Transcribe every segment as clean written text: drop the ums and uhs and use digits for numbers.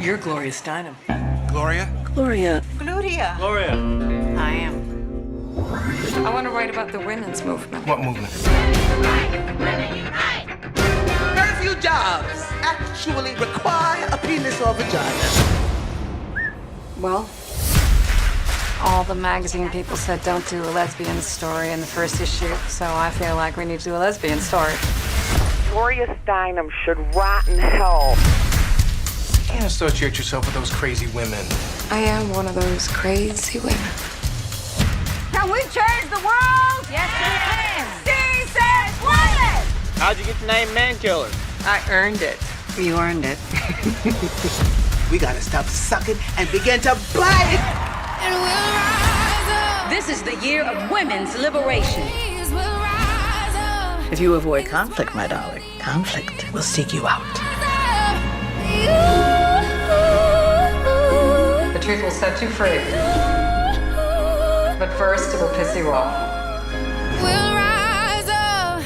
You're Gloria Steinem. Gloria? Gloria. Gloria. Gloria. I am. I want to write about the women's movement. What movement? Very few jobs actually require a penis or vagina. Well, all the magazine people said don't do a lesbian story in the first issue, so I feel like we need to do a lesbian story. Gloria Steinem should rot in hell. You can't associate yourself with those crazy women. I am one of those crazy women. Can we change the world? Yes, we can. She says women! How'd you get the name Man Killer? I earned it. You earned it. We gotta stop sucking and begin to bite. This is the year of women's liberation. If you avoid conflict, my darling, conflict will seek you out. The truth will set you free. But first, it will piss you off. We'll rise up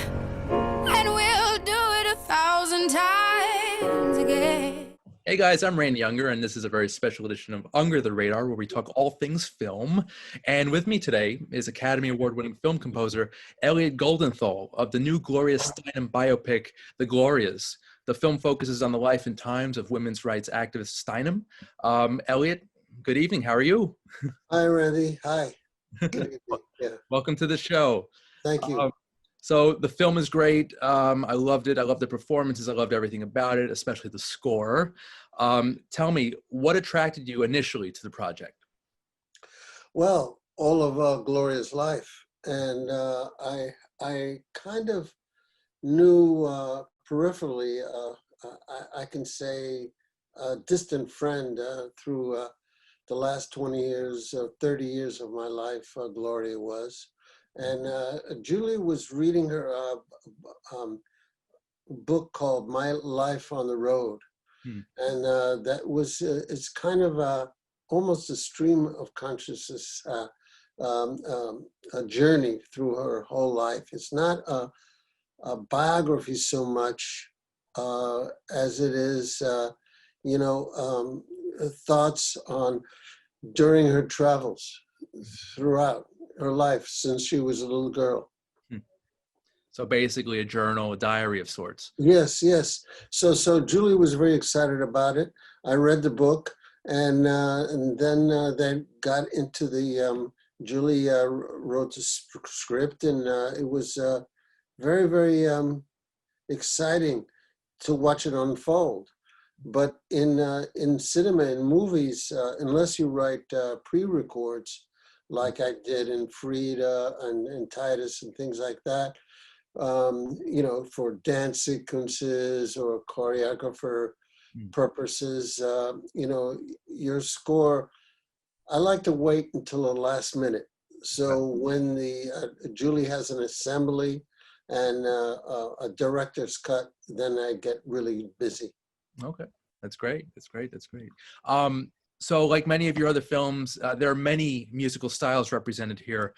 and we'll do it 1,000 times again. Hey guys, I'm Randy Unger, and this is a very special edition of Unger the Radar, where we talk all things film. And with me today is Academy Award-winning film composer Elliot Goldenthal of the new Glorias Steinem biopic, The Glorias. The film focuses on the life and times of women's rights activist Steinem. Elliot, good evening. How are you? Hi, Randy. Hi. Good evening. Yeah. Welcome to the show. Thank you. So the film is great. I loved it. I loved the performances. I loved everything about it, especially the score. Tell me, what attracted you initially to the project? Well, all of Gloria's life. And I kind of knew peripherally, I can say a distant friend through the last 20 years, 30 years of my life, Gloria was. And Julie was reading her book called My Life on the Road. And that was, it's kind of almost a stream of consciousness, a journey through her whole life. It's not a biography so much as it is, thoughts on during her travels throughout her life since she was a little girl. So basically a journal, a diary of sorts. Yes, yes. So Julie was very excited about it. I read the book, and then they got into the, Julie wrote the script, and it was very, very exciting to watch it unfold. But in cinema, in movies, unless you write pre-records, like I did in Frida and Titus and things like that, for dance sequences or choreographer purposes, your score, I like to wait until the last minute. So when the Julie has an assembly and a director's cut, then I get really busy. Okay, that's great. That's great. That's great. So like many of your other films, there are many musical styles represented here.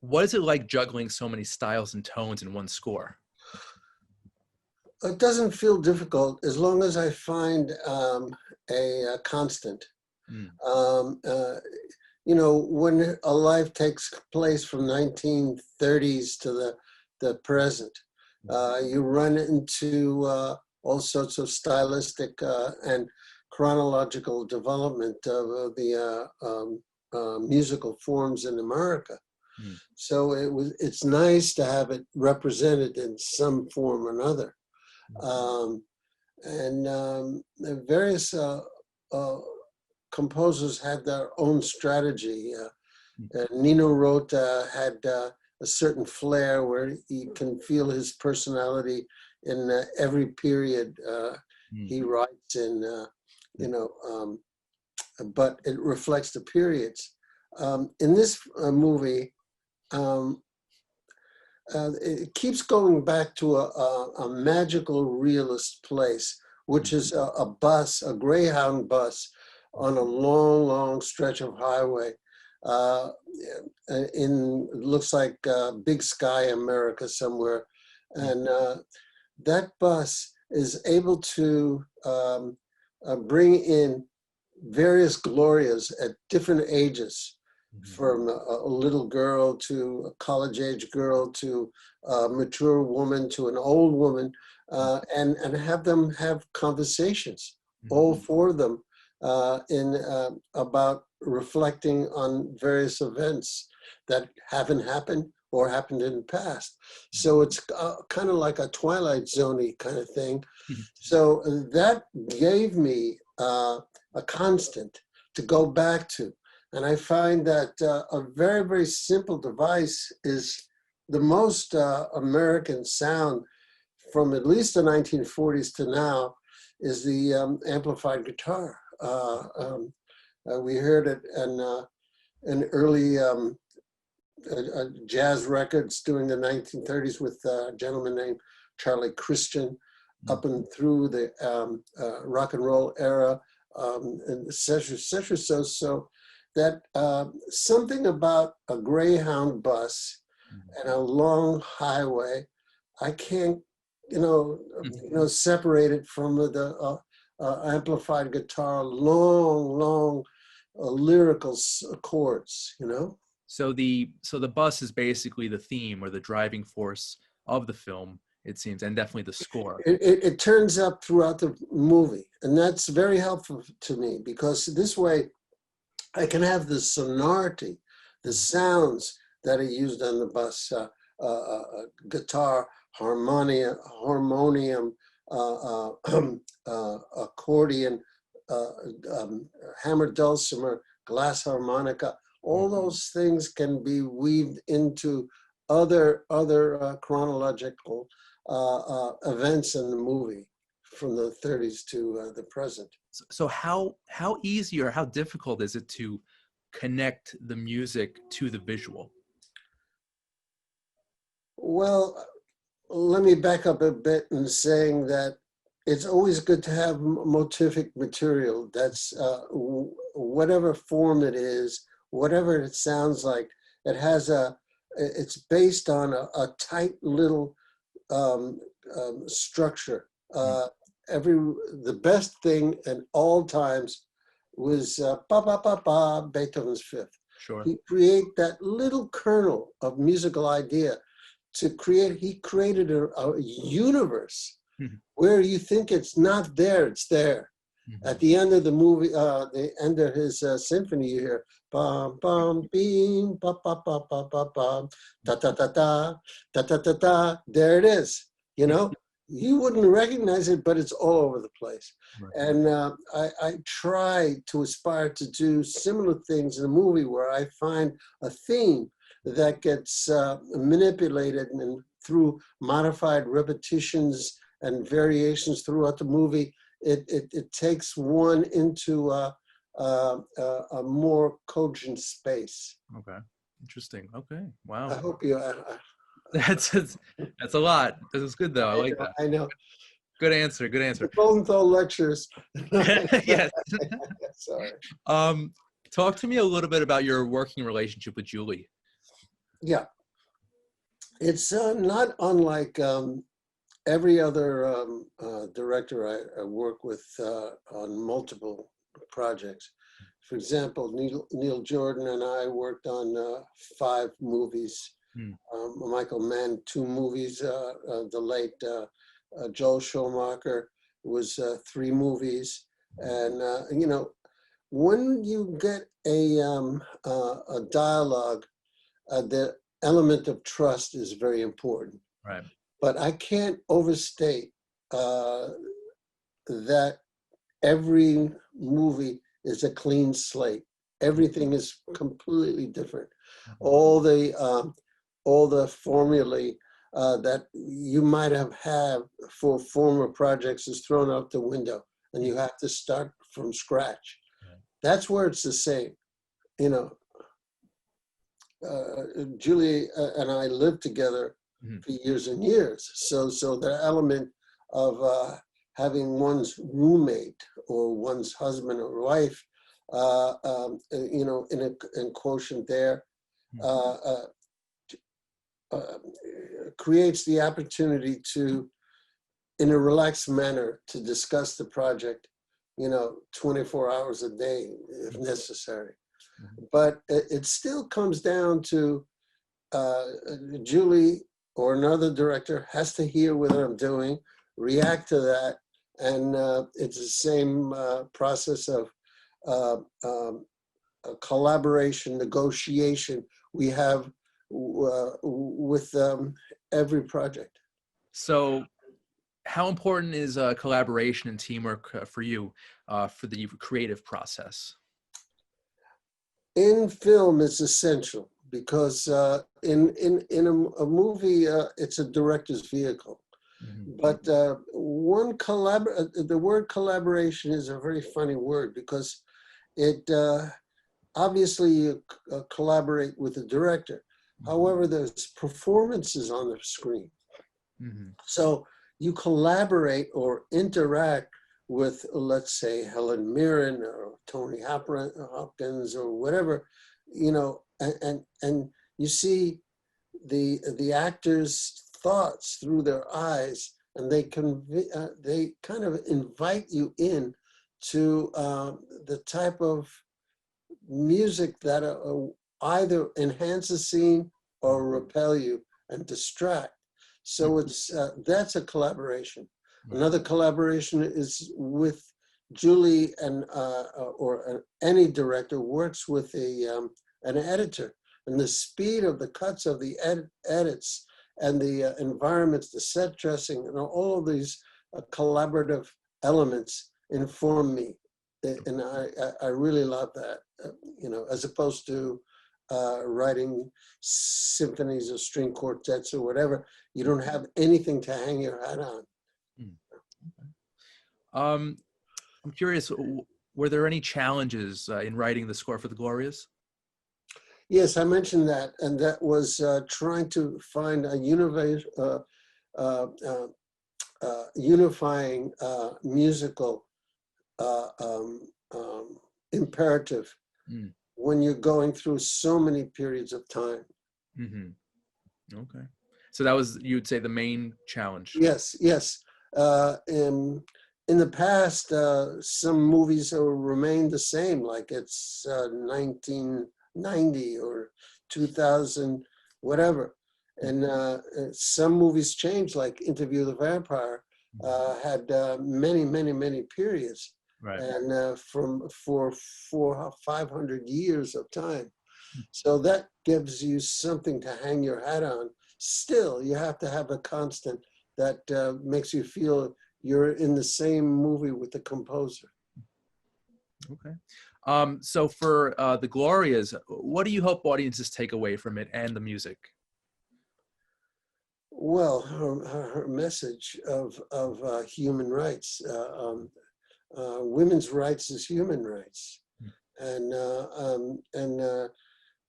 What is it like juggling so many styles and tones in one score? It doesn't feel difficult as long as I find a constant. When a life takes place from 1930s to the present, you run into all sorts of stylistic and chronological development of the musical forms in America. So it's nice to have it represented in some form or another. The various composers had their own strategy. Nino Rota had a certain flair where you can feel his personality in every period he writes in, but it reflects the periods. In this movie, it keeps going back to a magical realist place, which is a bus, a Greyhound bus on a long, long stretch of highway. Looks like Big Sky, America somewhere. And that bus is able to bring in various Glorias at different ages, from a little girl to a college-age girl to a mature woman to an old woman, and have them have conversations, all four of them, about reflecting on various events that haven't happened or happened in the past. So it's kind of like a Twilight Zone-y kind of thing. So that gave me a constant to go back to. And I find that a very, very simple device is the most American sound from at least the 1940s to now is the amplified guitar. We heard it in early jazz records during the 1930s with a gentleman named Charlie Christian, up and through the rock and roll era, and et cetera, so that something about a Greyhound bus and a long highway, I can't, separate it from the amplified guitar, long lyrical chords, So the bus is basically the theme or the driving force of the film, it seems, and definitely the score. It turns up throughout the movie, and that's very helpful to me because this way I can have the sonority, the sounds that are used on the bus, guitar, harmonium, accordion, hammered dulcimer, glass harmonica. All those things can be weaved into other chronological events in the movie from the 30s to the present. So how easy or how difficult is it to connect the music to the visual? Well, let me back up a bit in saying that it's always good to have motivic material that's whatever form it is, whatever it sounds like. It's based on a tight little structure. The best thing in all times was Beethoven's Fifth. Sure. He created that little kernel of musical idea he created a universe where you think it's not there, it's there. At the end of the movie, the end of his symphony, you hear bum bum beam ba ba ba ba ba ba da da da da da da da da. There it is. You wouldn't recognize it, but it's all over the place. Right. And I try to aspire to do similar things in a movie where I find a theme that gets manipulated and through modified repetitions and variations throughout the movie, it takes one into a more cogent space. Okay, interesting. Okay, wow. I hope you. That's a lot. This is good though. I like that. I know. Good answer. Good answer. The Goldenthal lectures. Yes. Sorry. Talk to me a little bit about your working relationship with Julie. Yeah, it's not unlike every other director I work with on multiple projects. For example, Neil Jordan and I worked on 5 movies. Michael Mann, 2 movies. The late Joel Schumacher was 3 movies. And when you get a dialogue, the element of trust is very important. Right. But I can't overstate that every movie is a clean slate. Everything is completely different. All the formulae that you might have had for former projects is thrown out the window, and you have to start from scratch. That's where it's the same. Julie and I lived together for years and years. So the element of having one's roommate or one's husband or wife, in quotient there, creates the opportunity to, in a relaxed manner, to discuss the project 24 hours a day if necessary. But it still comes down to Julie or another director has to hear what I'm doing, react to that, and it's the same process of collaboration, negotiation we have with every project. So how important is collaboration and teamwork for you for the creative process? In film, it's essential because in a movie, it's a director's vehicle. But the word collaboration is a very funny word because it obviously you collaborate with the director. However, there's performances on the screen. So you collaborate or interact with, let's say, Helen Mirren or Tony Hopkins or whatever, and you see the actors' thoughts through their eyes, and they kind of invite you in to the type of music that either enhance a scene or repel you and distract. So it's that's a collaboration. Another collaboration is with Julie and or any director works with an editor, and the speed of the cuts of the edits and the environments, the set dressing, and all of these collaborative elements inform me, and I really love that. As opposed to writing symphonies or string quartets or whatever, you don't have anything to hang your hat on. I'm curious, were there any challenges in writing the score for the Glorias? Yes, I mentioned that, and that was trying to find a unifying musical imperative when you're going through so many periods of time. Okay. So that was, you'd say, the main challenge? Yes. In the past, some movies remain the same, like it's 1990 or 2000, whatever. And some movies changed, like Interview with the Vampire, had many periods. Right. And for 500 years of time. So that gives you something to hang your hat on. Still, you have to have a constant that makes you feel you're in the same movie with the composer. Okay. So for the Glorias, what do you hope audiences take away from it and the music? Well, her message of human rights. Women's rights is human rights, and the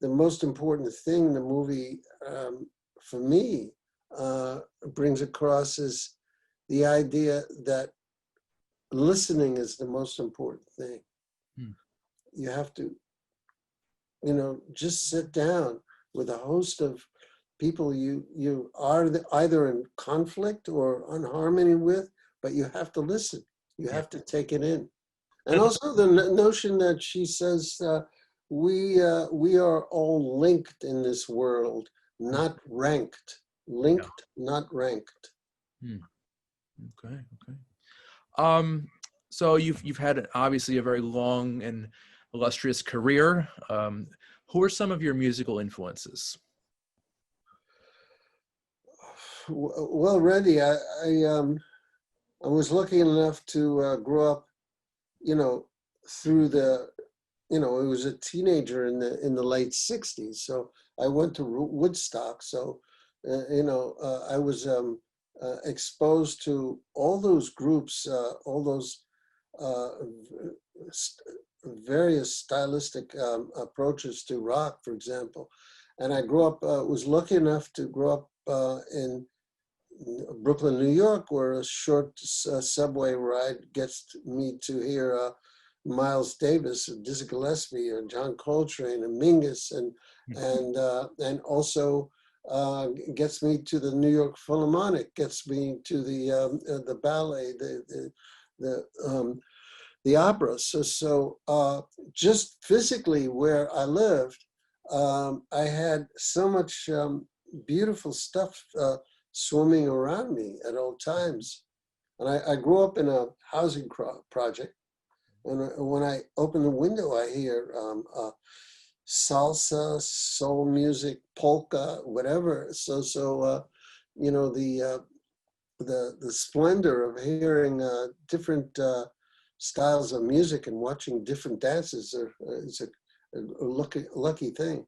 most important thing the movie, for me, brings across is the idea that listening is the most important thing. You have to, just sit down with a host of people you are either in conflict or in harmony with, but you have to listen. You have to take it in. And also the notion that she says, we are all linked in this world, not ranked. Linked, not ranked. Okay. So you've had obviously a very long and illustrious career. Who are some of your musical influences? Well, Randy, I was lucky enough to grow up, through I was a teenager in the late 60s. So I went to Woodstock. So, I was exposed to all those groups, all those various stylistic approaches to rock, for example. And I grew up, was lucky enough to grow up in Brooklyn, New York, where a short subway ride gets me to hear Miles Davis, or Dizzy Gillespie, or John Coltrane, and Mingus, and also gets me to the New York Philharmonic, gets me to the ballet, the opera. So just physically where I lived, I had so much beautiful stuff swimming around me at all times. And I grew up in a housing project. And when I open the window, I hear salsa, soul music, polka, whatever. So you know, the splendor of hearing different styles of music and watching different dances is a lucky thing.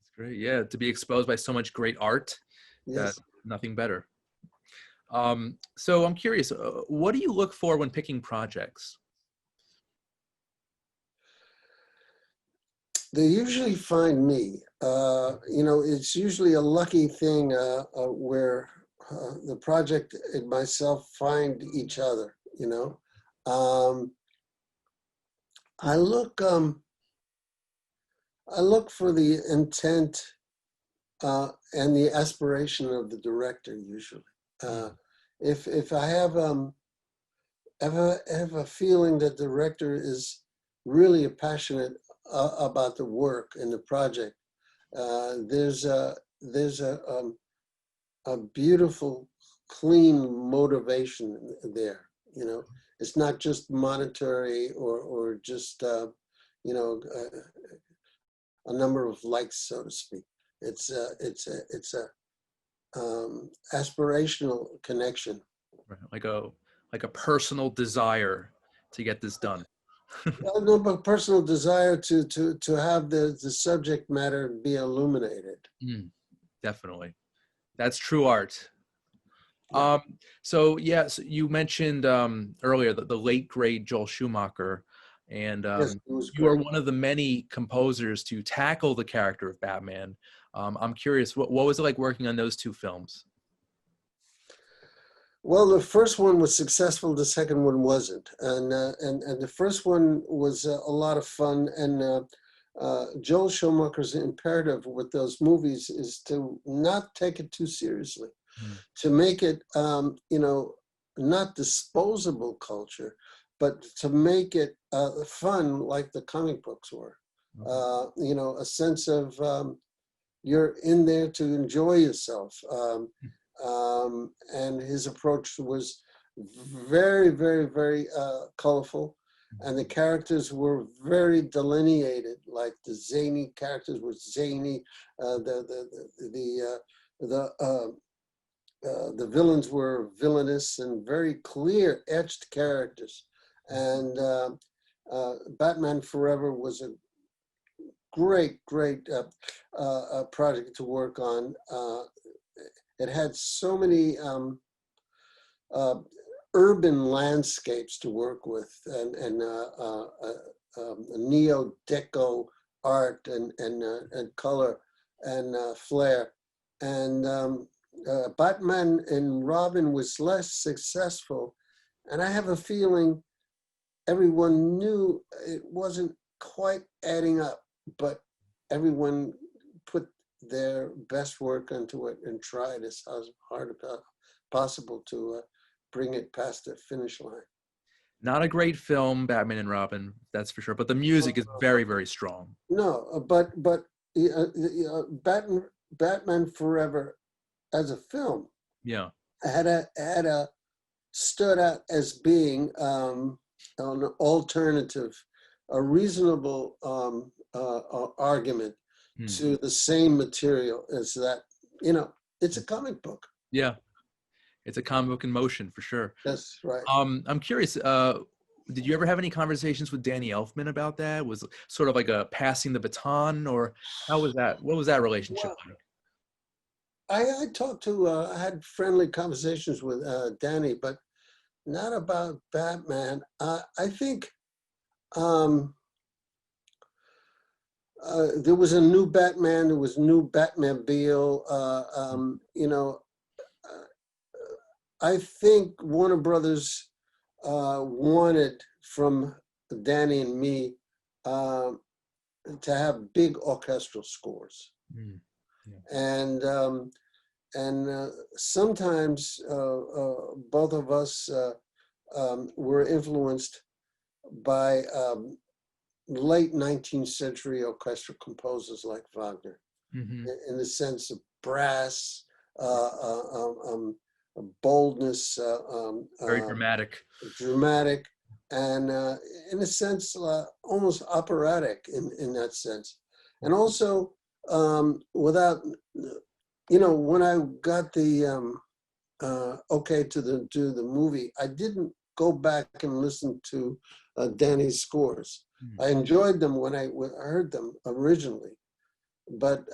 It's great. Yeah, to be exposed by so much great art. Yes. Nothing better. So I'm curious, what do you look for when picking projects? They usually find me. You know, it's usually a lucky thing where the project and myself find each other. You know, I look for the intent and the aspiration of the director usually. If I have a feeling that the director is really passionate about the work and the project, there's a beautiful, clean motivation there. You know, it's not just monetary or just you know, a number of likes, so to speak. It's a aspirational connection. Right, like a personal desire to get this done. No, but personal desire to have the subject matter be illuminated. Definitely, that's true art. Yeah. So yes, you mentioned earlier the late great Joel Schumacher, and Yes, it was you are great. one of the many composers to tackle the character of Batman. I'm curious, what was it like working on those two films? Well, the first one was successful. The second one wasn't, and the first one was a lot of fun. And Joel Schumacher's imperative with those movies is to not take it too seriously, to make it, you know, not disposable culture, but to make it fun, like the comic books were. You know, a sense of you're in there to enjoy yourself. And his approach was very, very, very colorful, and the characters were very delineated. Like the zany characters were zany, the villains were villainous and very clear etched characters. And Batman Forever was a great project to work on. It had so many urban landscapes to work with, and neo-deco art and color and flair. And Batman and Robin was less successful, and I have a feeling everyone knew it wasn't quite adding up, but everyone put their best work into it and tried as hard as possible to bring it past the finish line. Not a great film, Batman and Robin, that's for sure. But the music is very, very strong. No, but Batman Forever as a film, Yeah, had stood out as being an alternative, a reasonable argument to the same material as that. You know, it's a comic book. yeah, it's a comic book in motion for sure. That's right. I'm curious. Did you ever have any conversations with Danny Elfman about that? Was it sort of like a passing the baton, or how was that? What was that relationship like? I talked to, I had friendly conversations with Danny, but not about Batman. I think there was a new Batman, there was a new Batmobile. You know, I think Warner Brothers wanted from Danny and me to have big orchestral scores. And sometimes both of us were influenced by late 19th century orchestral composers like Wagner, in the sense of brass, boldness, Very dramatic. dramatic, and in a sense, almost operatic in that sense. And also, without, when I got the okay to do the movie, I didn't go back and listen to Danny's scores. I enjoyed them when I heard them originally, but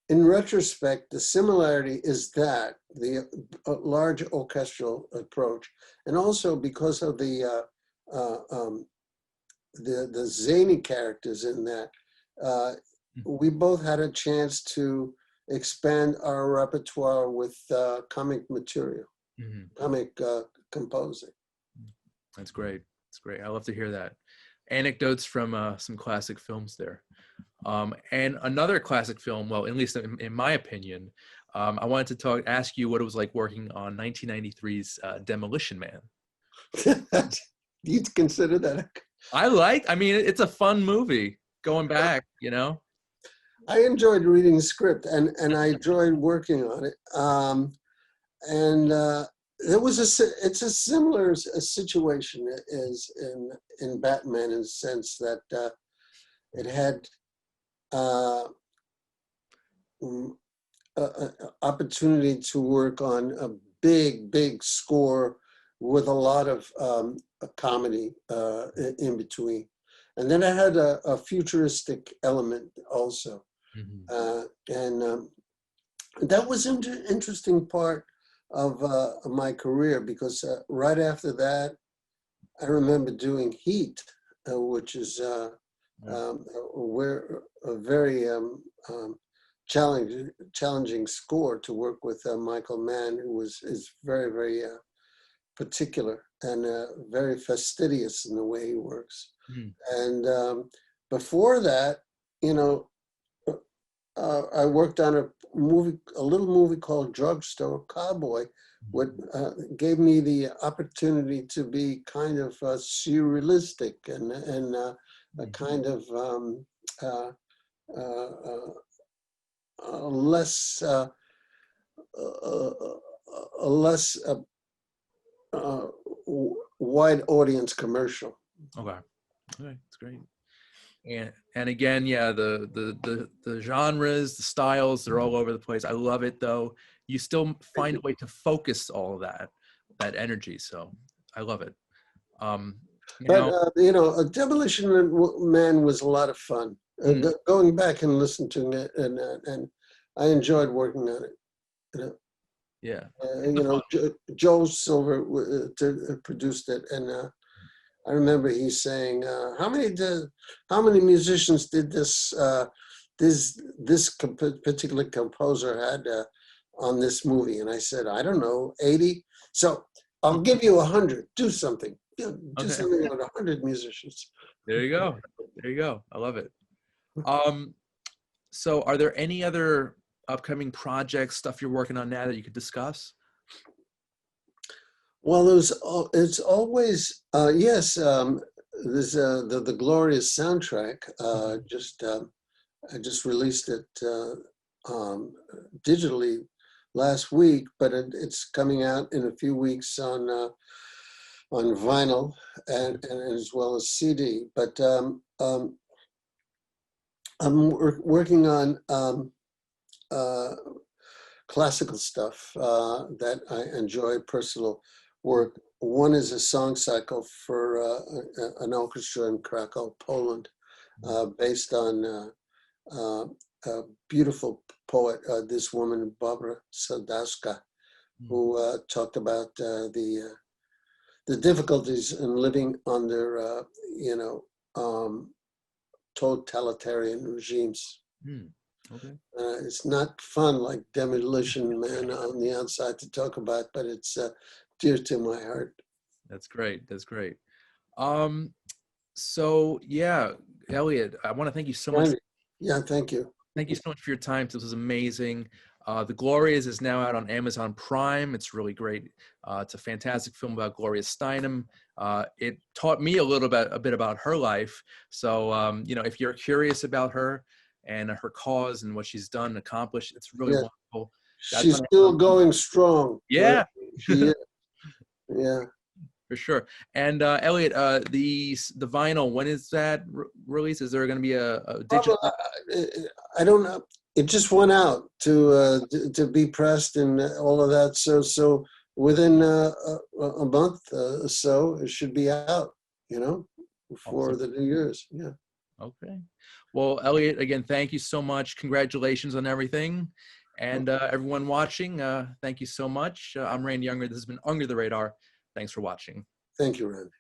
in retrospect, the similarity is that the large orchestral approach, and also because of the zany characters in that, we both had a chance to expand our repertoire with comic material, comic composing. That's great. That's great. I love to hear that. Anecdotes from some classic films there. And another classic film, well, at least in my opinion, I wanted to ask you what it was like working on 1993's Demolition Man. You'd consider that? I mean, it's a fun movie going back, I enjoyed reading the script and I enjoyed working on it. It's a similar situation as in Batman, in the sense that it had opportunity to work on a big score with a lot of comedy in between. And then it had a futuristic element also. That was an interesting part of my career, because right after that, I remember doing Heat, which is where a very challenging score to work with Michael Mann, who is very particular and very fastidious in the way he works. And before that, I worked on a little movie called Drugstore Cowboy, what gave me the opportunity to be kind of surrealistic and a kind of a less wide audience commercial. Okay, that's great. And again, yeah, the genres, the styles, they're all over the place. I love it, though. You still find a way to focus all of that energy. So I love it. A Demolition Man was a lot of fun. Going back and listening to it, and I enjoyed working on it. Yeah. Joe Silver produced it, and I remember he saying, "How many musicians did this particular composer had on this movie?" And I said, "I don't know, 80. So I'll give you 100. Do something. Do something with 100 musicians." There you go. There you go. I love it. So are there any other upcoming projects, stuff you're working on now that you could discuss? Well, it's always, yes, there's the Glorias soundtrack. I just released it digitally last week, but it's coming out in a few weeks on vinyl and as well as CD. But I'm working on classical stuff that I enjoy, personal work. One is a song cycle for an orchestra in Krakow, Poland, based on a beautiful poet, this woman, Barbara Sadowska, who talked about the difficulties in living under, totalitarian regimes. Okay. It's not fun like Demolition Man on the outside to talk about, but it's dear to my heart. That's great. That's great. So yeah, Elliot, I want to thank you so much. Yeah, thank you. Thank you so much for your time. This was amazing. The Glorias is now out on Amazon Prime. It's really great. It's a fantastic film about Gloria Steinem. It taught me a bit about her life. So, you know, if you're curious about her and her cause and what she's done and accomplished, it's really Yeah. wonderful. She's still going strong. Yeah. Right? She is. Yeah. For sure. And Elliot, the vinyl, when is that released? Is there going to be a digital? I don't know. It just went out to be pressed and all of that. So within a month or so, it should be out. You know, before Awesome. the New Year's. Yeah. Okay. Well, Elliot, again, thank you so much. Congratulations on everything. And everyone watching, thank you so much. I'm Randy Unger. This has been Under the Radar. Thanks for watching. Thank you, Randy.